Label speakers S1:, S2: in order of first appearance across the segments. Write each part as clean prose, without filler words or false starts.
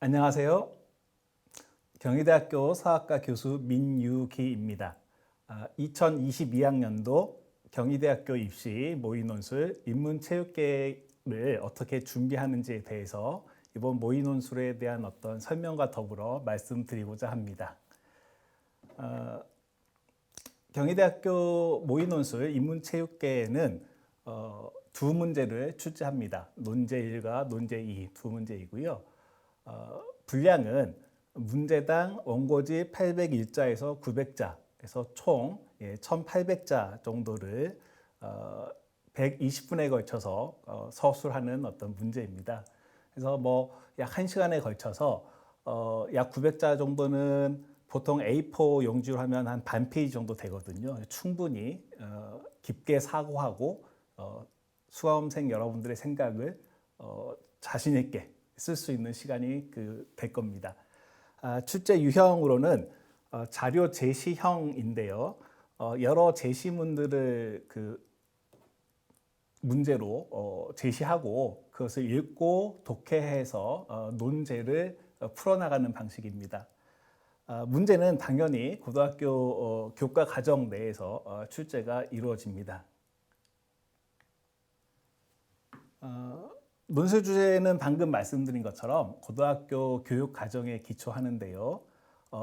S1: 안녕하세요. 경희대학교 서학과 교수 민유기입니다. 2022학년도 경희대학교 입시 모의논술 인문체육계를 어떻게 준비하는지에 대해서 이번 모의논술에 대한 어떤 설명과 더불어 말씀드리고자 합니다. 경희대학교 모의논술 인문체육계에는 두 문제를 출제합니다. 논제 1과 논제 2 두 문제이고요. 분량은 문제당 원고지 801자에서 900자에서 총 1800자 정도를 120분에 걸쳐서 서술하는 어떤 문제입니다. 그래서 약 1시간에 걸쳐서 약 900자 정도는 보통 A4 용지로 하면 한 반 페이지 정도 되거든요. 충분히 깊게 사고하고 수험생 여러분들의 생각을 자신 있게 쓸 수 있는 시간이 될 겁니다. 출제 유형으로는 자료 제시형인데요. 여러 제시문들을 문제로 제시하고 그것을 읽고 독해해서 논제를 풀어나가는 방식입니다. 문제는 당연히 고등학교 교과 과정 내에서 출제가 이루어집니다. 논술 주제는 방금 말씀드린 것처럼 고등학교 교육 과정에 기초하는데요.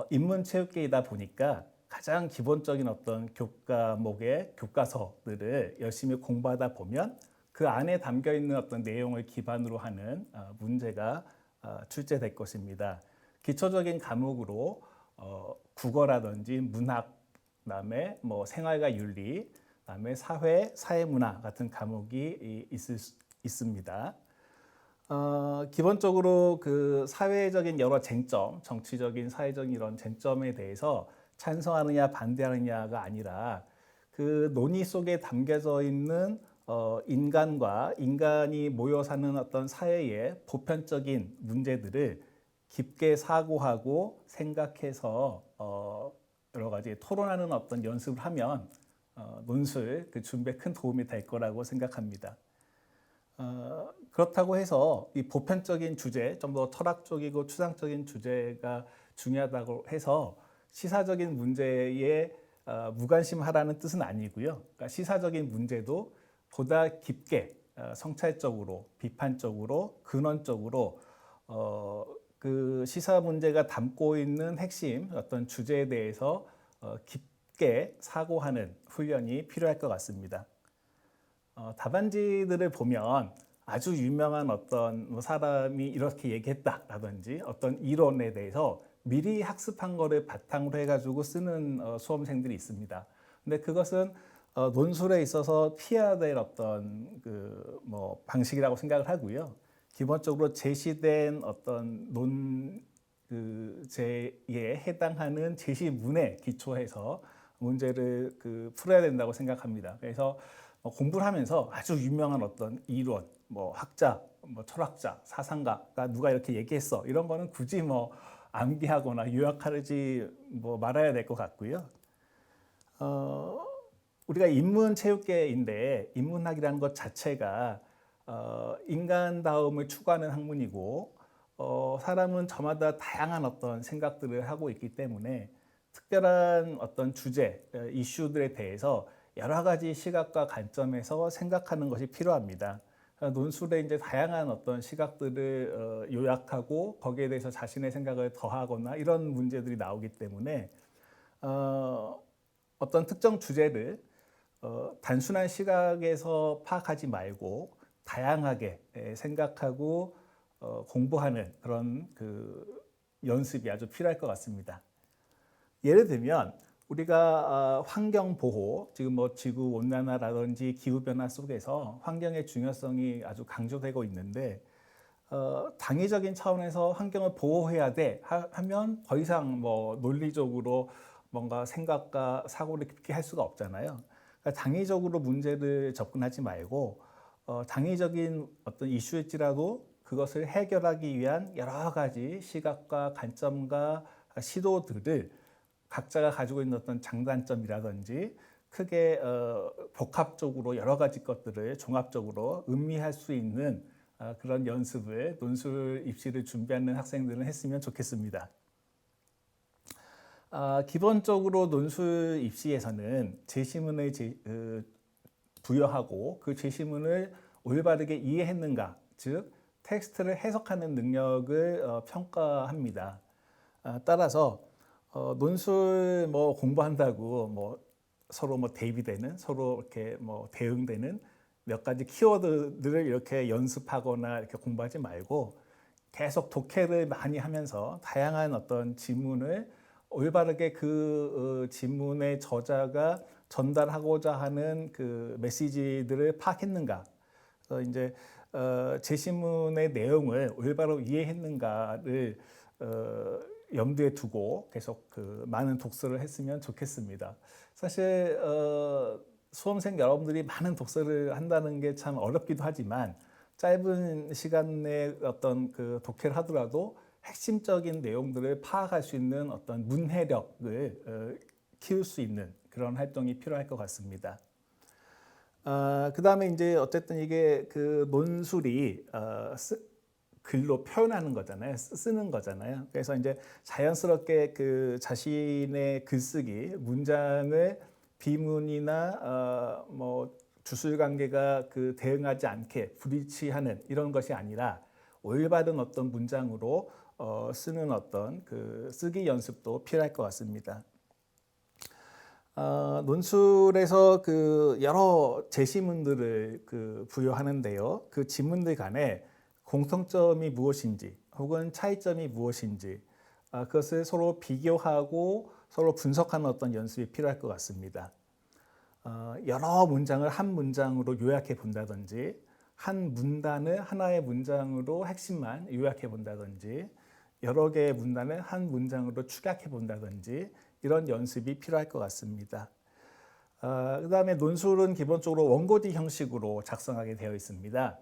S1: 인문체육계이다 보니까 가장 기본적인 어떤 교과목의 교과서들을 열심히 공부하다 보면 그 안에 담겨 있는 어떤 내용을 기반으로 하는 문제가 출제될 것입니다. 기초적인 과목으로 국어라든지 문학, 그다음에 생활과 윤리, 그다음에 사회, 사회문화 같은 과목이 있습니다. 기본적으로 사회적인 여러 쟁점, 정치적인, 사회적인 이런 쟁점에 대해서 찬성하느냐 반대하느냐가 아니라 그 논의 속에 담겨져 있는 인간이 모여 사는 어떤 사회의 보편적인 문제들을 깊게 사고하고 생각해서 여러 가지 토론하는 어떤 연습을 하면 논술 준비에 큰 도움이 될 거라고 생각합니다. 그렇다고 해서 이 보편적인 주제, 좀 더 철학적이고 추상적인 주제가 중요하다고 해서 시사적인 문제에 무관심하라는 뜻은 아니고요. 그러니까 시사적인 문제도 보다 깊게 성찰적으로, 비판적으로, 근원적으로 그 시사 문제가 담고 있는 핵심 어떤 주제에 대해서 깊게 사고하는 훈련이 필요할 것 같습니다. 답안지들을 보면 아주 유명한 어떤 사람이 이렇게 얘기했다라든지 어떤 이론에 대해서 미리 학습한 거를 바탕으로 해가지고 쓰는 수험생들이 있습니다. 근데 그것은 논술에 있어서 피해야 될 어떤 방식이라고 생각을 하고요. 기본적으로 제시된 어떤 논제에 해당하는 제시문에 기초해서 문제를 풀어야 된다고 생각합니다. 그래서 공부를 하면서 아주 유명한 어떤 이론, 학자, 철학자, 사상가가 누가 이렇게 얘기했어 이런 거는 굳이 암기하거나 요약하지 말아야 될 것 같고요. 우리가 인문체육계인데 인문학이라는 것 자체가 인간다움을 추구하는 학문이고 사람은 저마다 다양한 어떤 생각들을 하고 있기 때문에 특별한 어떤 주제, 이슈들에 대해서 여러 가지 시각과 관점에서 생각하는 것이 필요합니다. 논술에 이제 다양한 어떤 시각들을 요약하고 거기에 대해서 자신의 생각을 더하거나 이런 문제들이 나오기 때문에 어떤 특정 주제를 단순한 시각에서 파악하지 말고 다양하게 생각하고 공부하는 그런 연습이 아주 필요할 것 같습니다. 예를 들면 우리가 환경 보호, 지금 지구 온난화라든지 기후 변화 속에서 환경의 중요성이 아주 강조되고 있는데 당위적인 차원에서 환경을 보호해야 돼 하면 더 이상 논리적으로 뭔가 생각과 사고를 깊게 할 수가 없잖아요. 그러니까 당위적으로 문제를 접근하지 말고 당위적인 어떤 이슈일지라도 그것을 해결하기 위한 여러 가지 시각과 관점과 시도들을 각자가 가지고 있는 어떤 장단점이라든지 크게 복합적으로 여러 가지 것들을 종합적으로 음미할 수 있는 그런 연습을 논술 입시를 준비하는 학생들은 했으면 좋겠습니다. 기본적으로 논술 입시에서는 제시문을 부여하고 그 제시문을 올바르게 이해했는가, 즉 텍스트를 해석하는 능력을 평가합니다. 따라서 논술 공부한다고 서로 대비되는, 서로 이렇게 대응되는 몇 가지 키워드들을 이렇게 연습하거나 이렇게 공부하지 말고 계속 독해를 많이 하면서 다양한 어떤 지문을 올바르게 그 지문의 저자가 전달하고자 하는 그 메시지들을 파악했는가, 이제 제시문의 내용을 올바로 이해했는가를 염두에 두고 계속 그 많은 독서를 했으면 좋겠습니다. 사실 수험생 여러분들이 많은 독서를 한다는 게 참 어렵기도 하지만 짧은 시간 내에 어떤 그 독해를 하더라도 핵심적인 내용들을 파악할 수 있는 어떤 문해력을 키울 수 있는 그런 활동이 필요할 것 같습니다. 그 다음에 이제 어쨌든 이게 그 논술이 글로 표현하는 거잖아요. 쓰는 거잖아요. 그래서 이제 자연스럽게 그 자신의 글쓰기, 문장을 비문이나 주술 관계가 그 대응하지 않게 불일치하는 이런 것이 아니라 올바른 어떤 문장으로 쓰는 어떤 그 쓰기 연습도 필요할 것 같습니다. 논술에서 그 여러 제시문들을 그 부여하는데요. 그 지문들 간에 공통점이 무엇인지 혹은 차이점이 무엇인지 그것을 서로 비교하고 서로 분석하는 어떤 연습이 필요할 것 같습니다. 여러 문장을 한 문장으로 요약해 본다든지 한 문단을 하나의 문장으로 핵심만 요약해 본다든지 여러 개의 문단을 한 문장으로 축약해 본다든지 이런 연습이 필요할 것 같습니다. 그 다음에 논술은 기본적으로 원고지 형식으로 작성하게 되어 있습니다.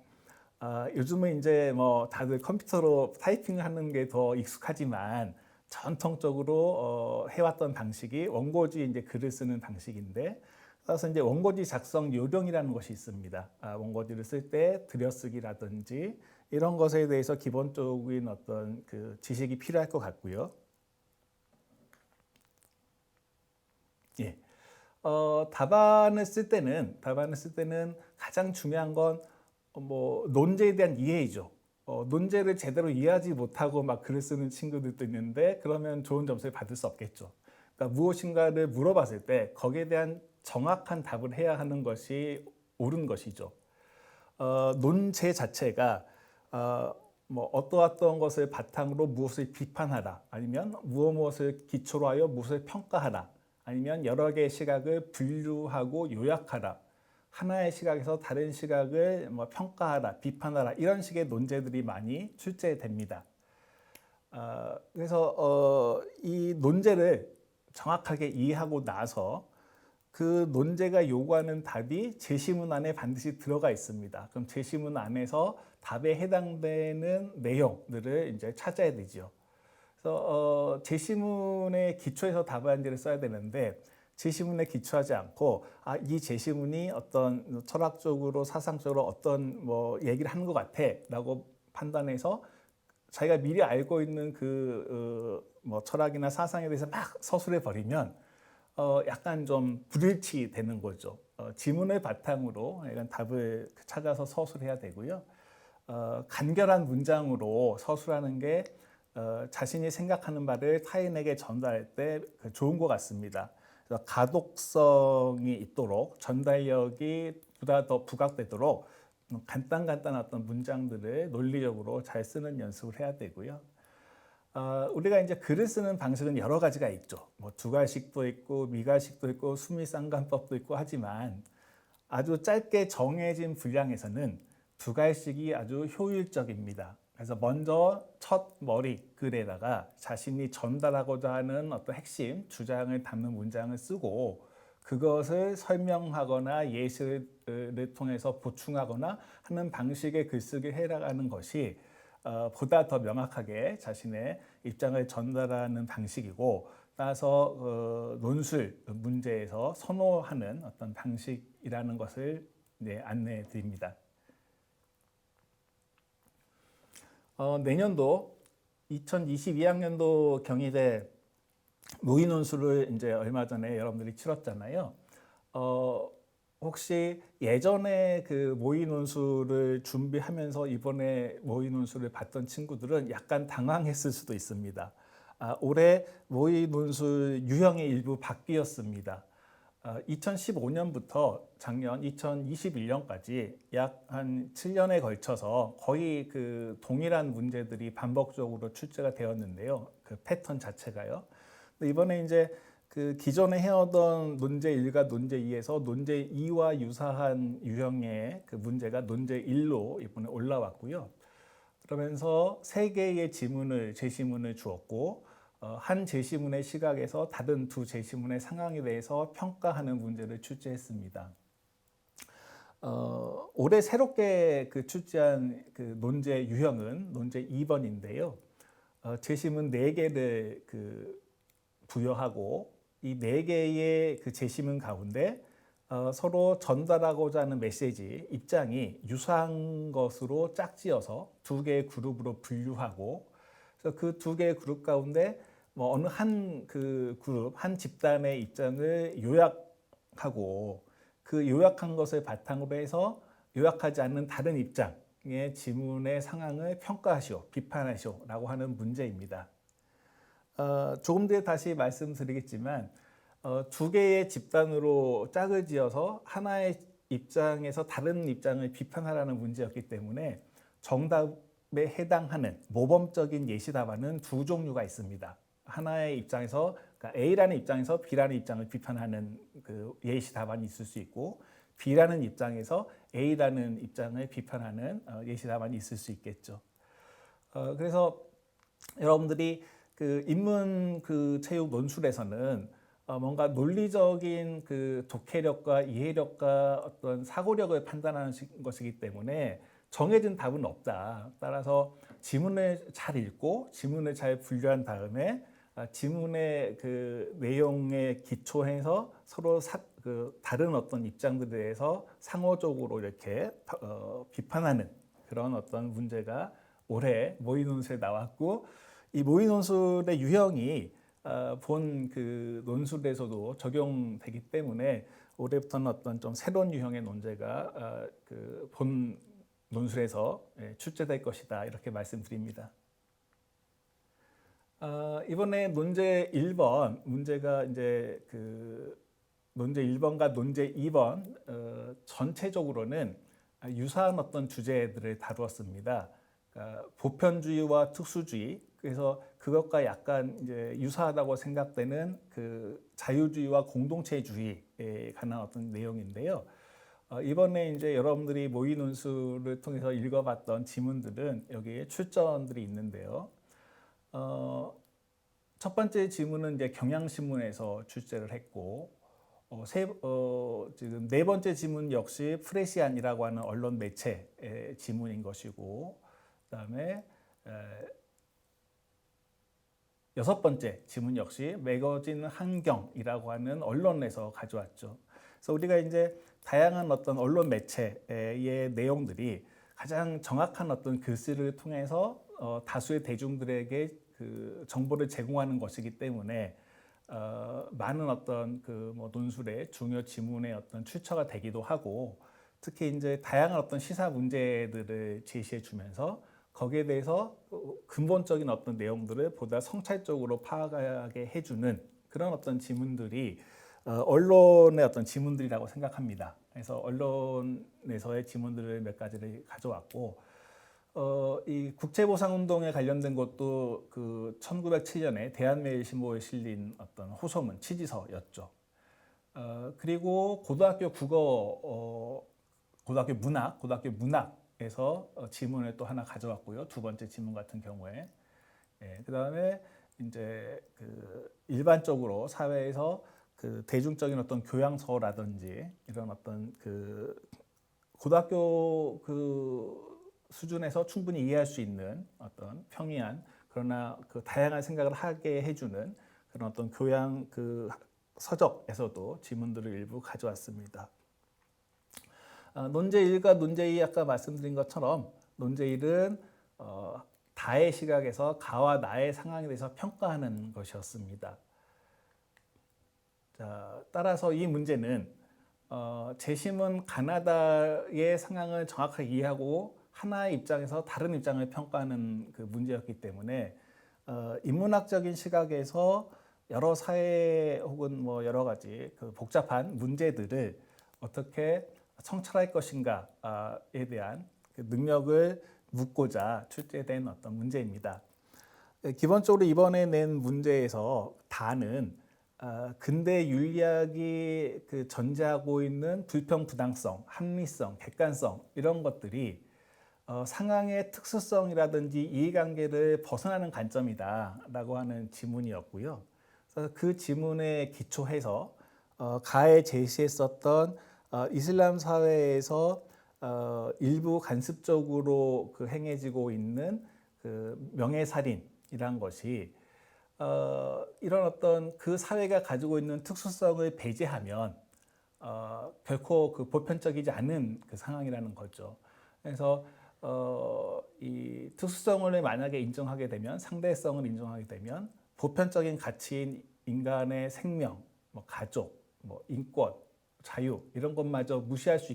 S1: 요즘은 이제 다들 컴퓨터로 타이핑하는 게 더 익숙하지만 전통적으로 해왔던 방식이 원고지 이제 글을 쓰는 방식인데, 따라서 이제 원고지 작성 요령이라는 것이 있습니다. 원고지를 쓸 때 들여쓰기라든지 이런 것에 대해서 기본적인 어떤 그 지식이 필요할 것 같고요. 예. 답안을 쓸 때는 가장 중요한 건 논제에 대한 이해이죠. 논제를 제대로 이해하지 못하고 막 글을 쓰는 친구들도 있는데 그러면 좋은 점수를 받을 수 없겠죠. 그러니까 무엇인가를 물어봤을 때 거기에 대한 정확한 답을 해야 하는 것이 옳은 것이죠. 논제 자체가 어떠한 것을 바탕으로 무엇을 비판하라, 아니면 무엇을 기초로 하여 무엇을 평가하라, 아니면 여러 개의 시각을 분류하고 요약하라, 하나의 시각에서 다른 시각을 평가하라, 비판하라, 이런 식의 논제들이 많이 출제됩니다. 그래서 이 논제를 정확하게 이해하고 나서 그 논제가 요구하는 답이 제시문 안에 반드시 들어가 있습니다. 그럼 제시문 안에서 답에 해당되는 내용들을 이제 찾아야 되죠. 그래서 제시문의 기초에서 답안지를 써야 되는데 제시문에 기초하지 않고 이 제시문이 어떤 철학적으로 사상적으로 어떤 얘기를 하는 것 같아라고 판단해서 자기가 미리 알고 있는 그 철학이나 사상에 대해서 막 서술해 버리면 약간 좀 불일치 되는 거죠. 지문을 바탕으로 약간 답을 찾아서 서술해야 되고요. 간결한 문장으로 서술하는 게 자신이 생각하는 바를 타인에게 전달할 때 좋은 것 같습니다. 그래서 가독성이 있도록 전달력이 보다 더 부각되도록 간단한 어떤 문장들을 논리적으로 잘 쓰는 연습을 해야 되고요. 우리가 이제 글을 쓰는 방식은 여러 가지가 있죠. 두갈식도 있고 미갈식도 있고 수미상관법도 있고 하지만 아주 짧게 정해진 분량에서는 두갈식이 아주 효율적입니다. 그래서 먼저 첫 머리 글에다가 자신이 전달하고자 하는 어떤 핵심 주장을 담는 문장을 쓰고 그것을 설명하거나 예시를 통해서 보충하거나 하는 방식의 글쓰기를 해나가는 것이 보다 더 명확하게 자신의 입장을 전달하는 방식이고, 따라서 논술 문제에서 선호하는 어떤 방식이라는 것을 안내해 드립니다. 내년도 2022학년도 경희대 모의 논술을 이제 얼마 전에 여러분들이 치렀잖아요. 혹시 예전에 그 모의 논술을 준비하면서 이번에 모의 논술을 봤던 친구들은 약간 당황했을 수도 있습니다. 올해 모의 논술 유형의 일부 바뀌었습니다. 2015년부터 작년 2021년까지 약 한 7년에 걸쳐서 거의 그 동일한 문제들이 반복적으로 출제가 되었는데요. 그 패턴 자체가요. 근데 이번에 이제 그 기존에 해오던 논제 1과 논제 2에서 논제 2와 유사한 유형의 그 문제가 논제 1로 이번에 올라왔고요. 그러면서 3개의 제시문을 주었고 한 제시문의 시각에서 다른 두 제시문의 상황에 대해서 평가하는 문제를 출제했습니다. 올해 새롭게 그 출제한 그 논제 유형은 논제 2번인데요. 제시문 4개를 그 부여하고 이 4개의 그 제시문 가운데 서로 전달하고자 하는 메시지, 입장이 유사한 것으로 짝지어서 2개의 그룹으로 분류하고, 그래서 그 2개의 그룹 가운데 뭐 어느 한 그 그룹, 한 집단의 입장을 요약하고 그 요약한 것을 바탕으로 해서 요약하지 않는 다른 입장의 지문의 상황을 평가하시오, 비판하시오라고 하는 문제입니다. 조금 뒤에 다시 말씀드리겠지만 2개의 집단으로 짝을 지어서 하나의 입장에서 다른 입장을 비판하라는 문제였기 때문에 정답에 해당하는 모범적인 예시 답안은 2 종류가 있습니다. 하나의 입장에서, 그러니까 A라는 입장에서 B라는 입장을 비판하는 그 예시 답안이 있을 수 있고, B라는 입장에서 A라는 입장을 비판하는 예시 답안이 있을 수 있겠죠. 그래서 여러분들이 그 인문 그 체육 논술에서는 뭔가 논리적인 그 독해력과 이해력과 어떤 사고력을 판단하는 것이기 때문에 정해진 답은 없다. 따라서 지문을 잘 읽고 지문을 잘 분류한 다음에 지문의 그 내용에 기초해서 서로 그 다른 어떤 입장들에 대해서 상호적으로 이렇게 비판하는 그런 어떤 문제가 올해 모의 논술에 나왔고, 이 모의 논술의 유형이 본 그 논술에서도 적용되기 때문에 올해부터는 어떤 좀 새로운 유형의 논제가 그 본 논술에서 출제될 것이다, 이렇게 말씀드립니다. 이번에 논제 1번 문제가 이제 그 논제 1번과 논제 2번 전체적으로는 유사한 어떤 주제들을 다루었습니다. 그러니까 보편주의와 특수주의, 그래서 그것과 약간 이제 유사하다고 생각되는 그 자유주의와 공동체주의에 관한 어떤 내용인데요. 이번에 이제 여러분들이 모의 논술을 통해서 읽어봤던 지문들은 여기에 출전들이 있는데요. 첫 번째 지문은 이제 경향신문에서 출제를 했고, 지금 4번째 지문 역시 프레시안이라고 하는 언론 매체의 지문인 것이고, 그다음에 6번째 지문 역시 매거진 환경이라고 하는 언론에서 가져왔죠. 그래서 우리가 이제 다양한 어떤 언론 매체의 내용들이 가장 정확한 어떤 글씨를 통해서 다수의 대중들에게 그 정보를 제공하는 것이기 때문에 많은 어떤 그 뭐 논술의 중요 지문의 어떤 출처가 되기도 하고, 특히 이제 다양한 어떤 시사 문제들을 제시해 주면서 거기에 대해서 근본적인 어떤 내용들을 보다 성찰적으로 파악하게 해주는 그런 어떤 지문들이 언론의 어떤 지문들이라고 생각합니다. 그래서 언론에서의 지문들을 몇 가지를 가져왔고, 이 국제보상운동에 관련된 것도 그 1907년에 대한매일신보에 실린 어떤 호소문, 취지서였죠. 그리고 고등학교 국어, 고등학교 문학에서 지문을 또 하나 가져왔고요. 2번째 지문 같은 경우에. 그 다음에 이제 그 일반적으로 사회에서 그 대중적인 어떤 교양서라든지 이런 어떤 그 고등학교 그 수준에서 충분히 이해할 수 있는 어떤 평이한, 그러나 그 다양한 생각을 하게 해주는 그런 어떤 교양 그 서적에서도 지문들을 일부 가져왔습니다. 논제 1과 논제 2 아까 말씀드린 것처럼 논제 1은 다의 시각에서 가와 나의 상황에 대해서 평가하는 것이었습니다. 자, 따라서 이 문제는 재심은 가나다의 상황을 정확하게 이해하고 하나의 입장에서 다른 입장을 평가하는 그 문제였기 때문에 인문학적인 시각에서 여러 사회 혹은 뭐 여러 가지 그 복잡한 문제들을 어떻게 성찰할 것인가에 대한 그 능력을 묻고자 출제된 어떤 문제입니다. 기본적으로 이번에 낸 문제에서 다는 근대 윤리학이 그 전제하고 있는 불평부당성, 합리성, 객관성 이런 것들이 상황의 특수성이라든지 이해관계를 벗어나는 관점이다라고 하는 지문이었고요. 그래서 그 지문에 기초해서 가에 제시했었던 이슬람 사회에서 일부 간습적으로 그 행해지고 있는 그 명예살인이란 것이 이런 어떤 그 사회가 가지고 있는 특수성을 배제하면 결코 그 보편적이지 않은 그 상황이라는 거죠. 그래서 이 특수성을 만약에 인정하게 되면, 상대성을 인정하게 되면 보편적인 가치인 인간의 생명, 뭐 가족, 뭐 인권, 자유 이런 것마저 무시할 수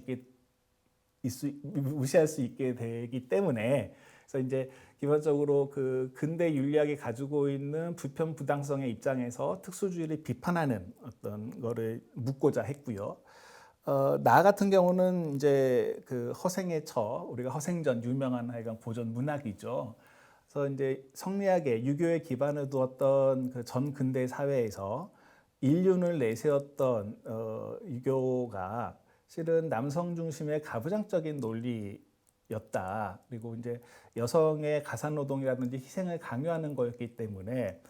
S1: 있게 되기 때문에, 그래서 이제 기본적으로 그 근대 윤리학이 가지고 있는 불편부당성의 입장에서 특수주의를 비판하는 어떤 거를 묻고자 했고요. 나 같은 경우는 이제 그 허생의 처, 우리가 허생전 유명한 하여간 고전 문학이죠. 그래서 이제 성리학의 유교의 기반을 두었던 그 전 근대 사회에서 인륜을 내세웠던 유교가 실은 남성 중심의 가부장적인 논리였다. 그리고 이제 여성의 가사노동이라든지 희생을 강요하는 거였기 때문에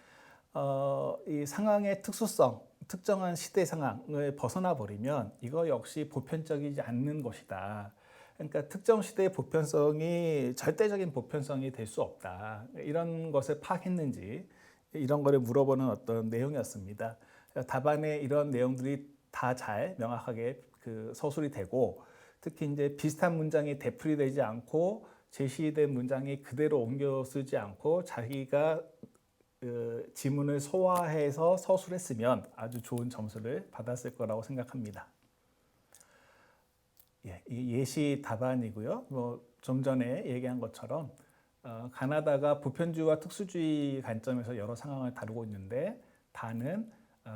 S1: 이 상황의 특수성, 특정한 시대 상황을 벗어나 버리면 이거 역시 보편적이지 않는 것이다. 그러니까 특정 시대의 보편성이 절대적인 보편성이 될 수 없다. 이런 것을 파악했는지 이런 거를 물어보는 어떤 내용이었습니다. 답안에 이런 내용들이 다 잘 명확하게 그 서술이 되고, 특히 이제 비슷한 문장이 되풀이되지 않고 제시된 문장이 그대로 옮겨 쓰지 않고 자기가 그 지문을 소화해서 서술했으면 아주 좋은 점수를 받았을 거라고 생각합니다. 예시 답안이고요. 뭐 좀 전에 얘기한 것처럼 가나다가 보편주의와 특수주의 관점에서 여러 상황을 다루고 있는데, 다는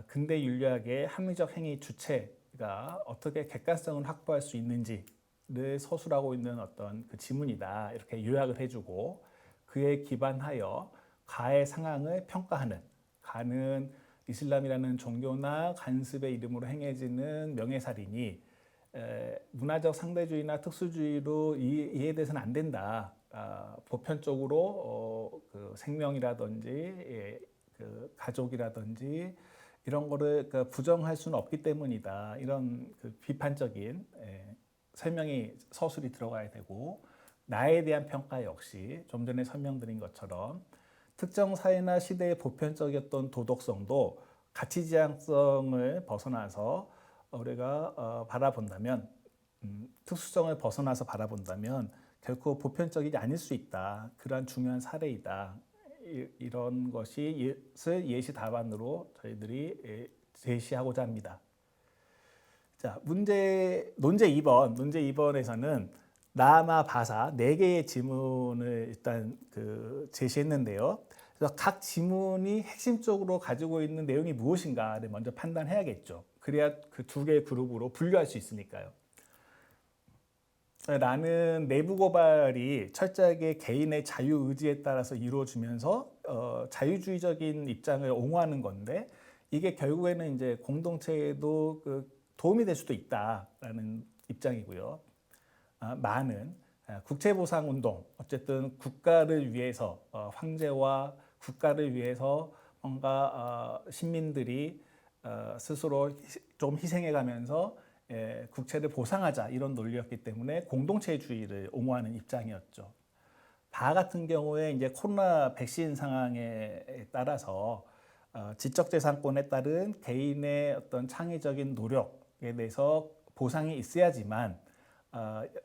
S1: 근대 윤리학의 합리적 행위 주체가 어떻게 객관성을 확보할 수 있는지를 서술하고 있는 어떤 그 지문이다. 이렇게 요약을 해주고, 그에 기반하여 가의 상황을 평가하는, 가는 이슬람이라는 종교나 간습의 이름으로 행해지는 명예살인이 문화적 상대주의나 특수주의로 이해돼서는 안 된다. 보편적으로 그 생명이라든지 그 가족이라든지 이런 거를 부정할 수는 없기 때문이다. 이런 그 비판적인 설명이 서술이 들어가야 되고, 나에 대한 평가 역시 좀 전에 설명드린 것처럼 특정 사회나 시대의 보편적이었던 도덕성도 가치지향성을 벗어나서 우리가 바라본다면, 특수성을 벗어나서 바라본다면 결코 보편적이지 않을 수 있다. 그러한 중요한 사례이다. 이런 것이 예시 답안으로 저희들이 제시하고자 합니다. 자, 논제 2번. 문제 2번에서는 나마 바사 4개의 지문을 일단 그 제시했는데요. 그래서 각 지문이 핵심적으로 가지고 있는 내용이 무엇인가를 먼저 판단해야겠죠. 그래야 그 2개의 그룹으로 분류할 수 있으니까요. 나는 내부 고발이 철저하게 개인의 자유 의지에 따라서 이루어지면서 자유주의적인 입장을 옹호하는 건데, 이게 결국에는 이제 공동체에도 그 도움이 될 수도 있다라는 입장이고요. 마는 국채보상운동, 어쨌든 국가를 위해서 황제와 국가를 위해서 뭔가 시민들이 스스로 좀 희생해가면서 국채를 보상하자, 이런 논리였기 때문에 공동체주의를 옹호하는 입장이었죠. 바 같은 경우에 이제 코로나 백신 상황에 따라서 지적재산권에 따른 개인의 어떤 창의적인 노력에 대해서 보상이 있어야지만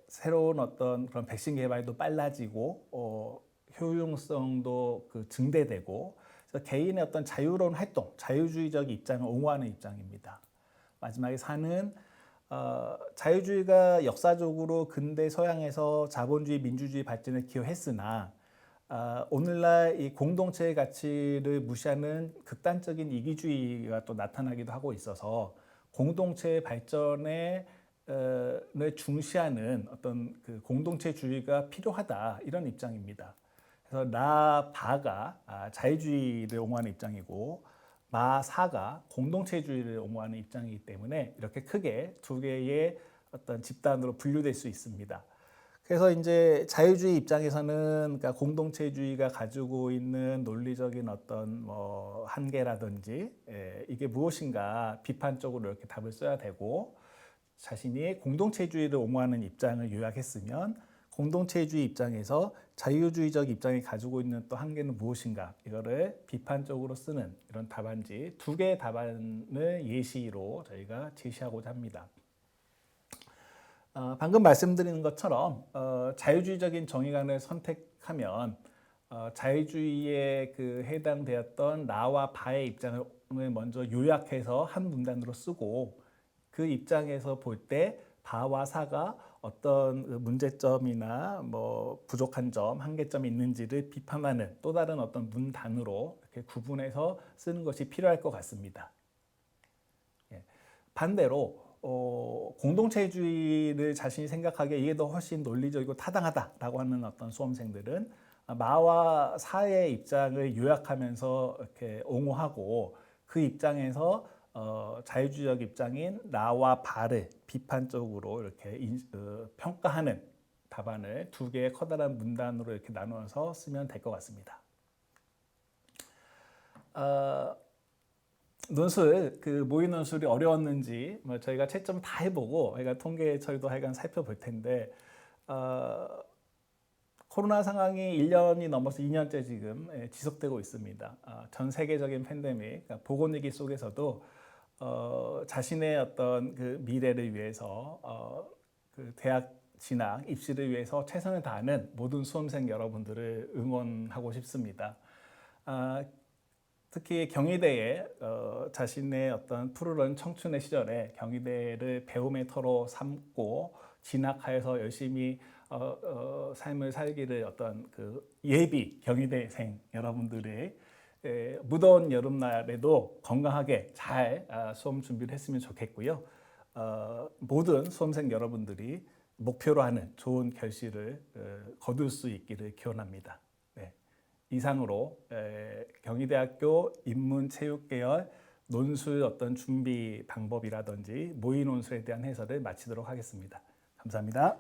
S1: 새로운 어떤 그런 백신 개발도 빨라지고 효용성도 증대되고, 그래서 개인의 어떤 자유로운 활동, 자유주의적 입장을 옹호하는 입장입니다. 마지막에 4는 자유주의가 역사적으로 근대 서양에서 자본주의, 민주주의 발전에 기여했으나 오늘날 이 공동체의 가치를 무시하는 극단적인 이기주의가 또 나타나기도 하고 있어서 공동체의 발전에 를 중시하는 어떤 공동체주의가 필요하다, 이런 입장입니다. 그래서 바가 자유주의를 옹호하는 입장이고 사가 공동체주의를 옹호하는 입장이기 때문에 이렇게 크게 두 개의 어떤 집단으로 분류될 수 있습니다. 그래서 이제 자유주의 입장에서는 그러니까 공동체주의가 가지고 있는 논리적인 어떤 한계라든지 이게 무엇인가 비판적으로 이렇게 답을 써야 되고, 자신이 공동체주의를 옹호하는 입장을 요약했으면 공동체주의 입장에서 자유주의적 입장이 가지고 있는 또 한계는 무엇인가, 이거를 비판적으로 쓰는 이런 답안지 두 개의 답안을 예시로 저희가 제시하고자 합니다. 방금 말씀드린 것처럼 자유주의적인 정의관을 선택하면 자유주의에 해당되었던 나와 바의 입장을 먼저 요약해서 한 문단으로 쓰고, 그 입장에서 볼 때 바와 사가 어떤 문제점이나 부족한 점, 한계점이 있는지를 비판하는 또 다른 어떤 문단으로 이렇게 구분해서 쓰는 것이 필요할 것 같습니다. 반대로 공동체주의를 자신이 생각하기에 이게 더 훨씬 논리적이고 타당하다라고 하는 어떤 수험생들은 마와 사의 입장을 요약하면서 이렇게 옹호하고, 그 입장에서 자유주의적 입장인 나와 바를 비판적으로 이렇게 평가하는 답안을 두 개의 커다란 문단으로 이렇게 나누어서 쓰면 될 것 같습니다. 논술, 모의 논술이 어려웠는지 저희가 채점 다 해보고 통계 처리도 하여간 살펴볼 텐데, 코로나 상황이 1년이 넘어서 2년째 지금 지속되고 있습니다. 전 세계적인 팬데믹, 보건위기 속에서도 자신의 어떤 미래를 위해서 대학 진학, 입시를 위해서 최선을 다하는 모든 수험생 여러분들을 응원하고 싶습니다. 특히 경희대에 자신의 어떤 푸르른 청춘의 시절에 경희대를 배움의 터로 삼고 진학하여서 열심히 삶을 살기를 어떤 예비 경희대생 여러분들의 무더운 여름날에도 건강하게 잘 수험 준비를 했으면 좋겠고요. 모든 수험생 여러분들이 목표로 하는 좋은 결실을 거둘 수 있기를 기원합니다. 네. 이상으로 경희대학교 인문체육계열 논술 어떤 준비 방법이라든지 모의 논술에 대한 해설을 마치도록 하겠습니다. 감사합니다.